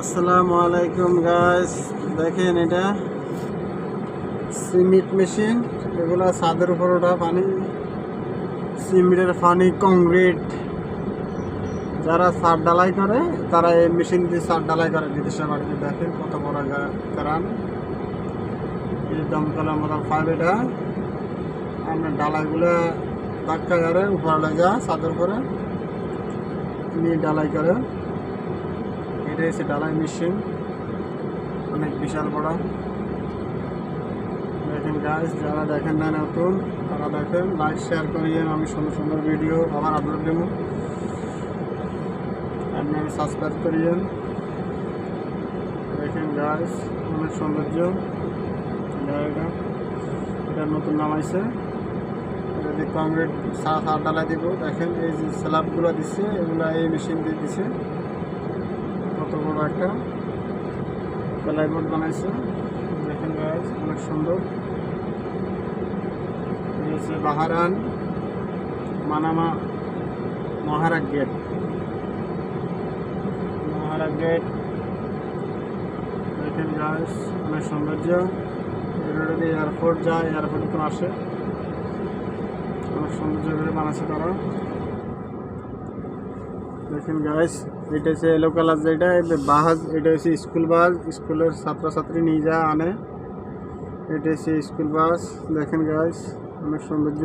আসসালামু আলাইকুম গাইস, দেখেন এটা সিমেন্ট মেশিন। এগুলা ছাদের উপর ওঠা পানি, সিমেন্টের পানি, কংক্রিট। যারা ছাদ ঢালাই করে তারা এই মেশিন দিয়ে ছাদ ঢালাই করে বিদেশের বাড়িতে। দেখেন কত বড় কারণ, এই দমকলের মতন পাইপ। এটা আপনার ঢালাইগুলো ধাক্কা করে উপরে যা ছাদের উপরে নিয়ে ঢালাই করে। এটা হচ্ছে ঢালাই মেশিন, অনেক বিশাল বড়। দেখেন গাইস, যারা দেখেন না নতুন তারা দেখেন, লাইক শেয়ার করিয়েন। আমি সুন্দর সুন্দর ভিডিও আবার আপলোড দেবো, আপনারা সাবস্ক্রাইব করিয়েন। দেখেন গাইস, অনেক সৌন্দর্য। এটা নতুন নামাইছে, যদি কংক্রিট সার ঢালাই দিব। দেখেন এই যে স্ল্যাবগুলো দিচ্ছে, এগুলো এই মেশিন দিয়ে দিচ্ছে। কত বড় একটা প্লাইবোর্ড বানাইছে। দেখেন গাইস, অনেক সুন্দর। এই হচ্ছে বাহারান মানামা মহারাগ গেট। দেখেন গাইস, অনেক সৌন্দর্য। রোডে এয়ারপোর্ট যায়, এয়ারপোর্টে তো আসে। অনেক সৌন্দর্য করে বানাচ্ছে তারা। দেখেন গাইস, এটা হচ্ছে এলো কালার, যেটা বাস, এটা হচ্ছে স্কুল বাস। স্কুলের ছাত্রছাত্রী নিয়ে যা আনে। এটা হচ্ছে স্কুল বাস। দেখেন গাইস, অনেক সৌন্দর্য।